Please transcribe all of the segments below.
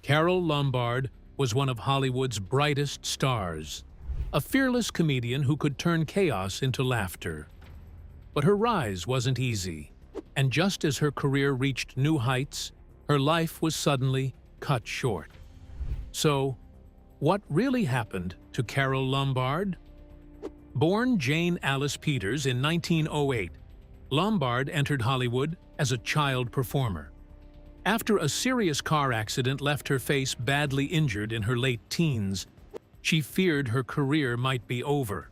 Carole Lombard was one of Hollywood's brightest stars, a fearless comedian who could turn chaos into laughter. But her rise wasn't easy, and just as her career reached new heights, her life was suddenly cut short. So, what really happened to Carole Lombard? Born Jane Alice Peters in 1908, Lombard entered Hollywood as a child performer. After a serious car accident left her face badly injured in her late teens, she feared her career might be over.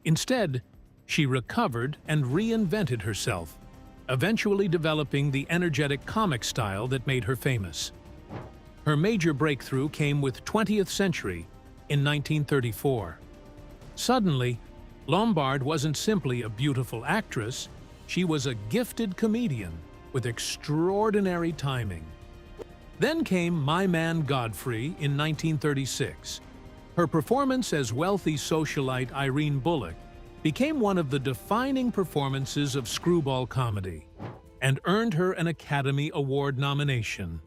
Instead, she recovered and reinvented herself, eventually developing the energetic comic style that made her famous. Her major breakthrough came with 20th Century in 1934. Suddenly, Lombard wasn't simply a beautiful actress, she was a gifted comedian with extraordinary timing. Then came My Man Godfrey in 1936. Her performance as wealthy socialite Irene Bullock became one of the defining performances of screwball comedy and earned her an Academy Award nomination.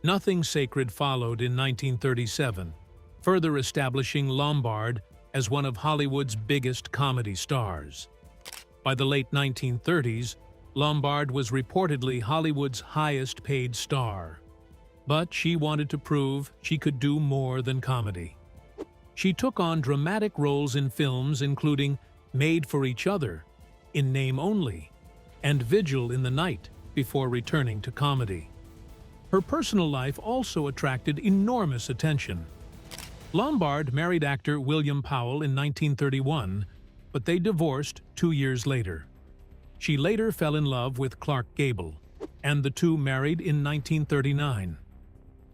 Nothing Sacred followed in 1937, further establishing Lombard as one of Hollywood's biggest comedy stars. By the late 1930s, Lombard was reportedly Hollywood's highest-paid star. But she wanted to prove she could do more than comedy. She took on dramatic roles in films including Made for Each Other, In Name Only, and Vigil in the Night before returning to comedy. Her personal life also attracted enormous attention. Lombard married actor William Powell in 1931, but they divorced 2 years later. She later fell in love with Clark Gable, and the two married in 1939.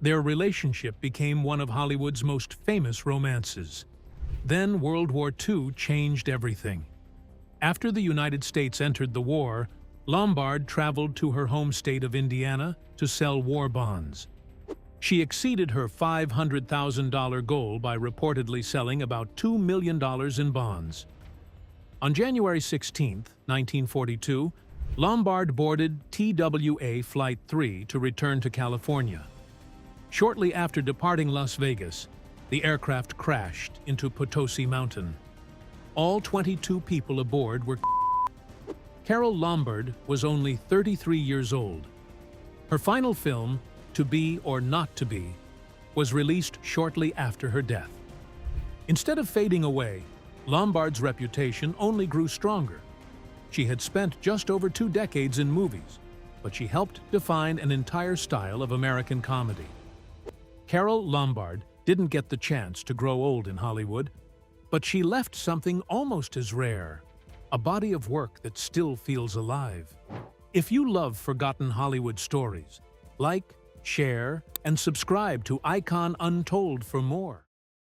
Their relationship became one of Hollywood's most famous romances. Then World War II changed everything. After the United States entered the war, Lombard traveled to her home state of Indiana to sell war bonds. She exceeded her $500,000 goal by reportedly selling about $2 million in bonds. On January 16, 1942, Lombard boarded TWA Flight 3 to return to California. Shortly after departing Las Vegas, the aircraft crashed into Potosi Mountain. All 22 people aboard were Carole Lombard was only 33 years old. Her final film, To Be or Not to Be, was released shortly after her death. Instead of fading away, Lombard's reputation only grew stronger. She had spent just over 2 decades in movies, but she helped define an entire style of American comedy. Carole Lombard didn't get the chance to grow old in Hollywood, but she left something almost as rare, a body of work that still feels alive. If you love forgotten Hollywood stories, like, share, and subscribe to Icon Untold for more.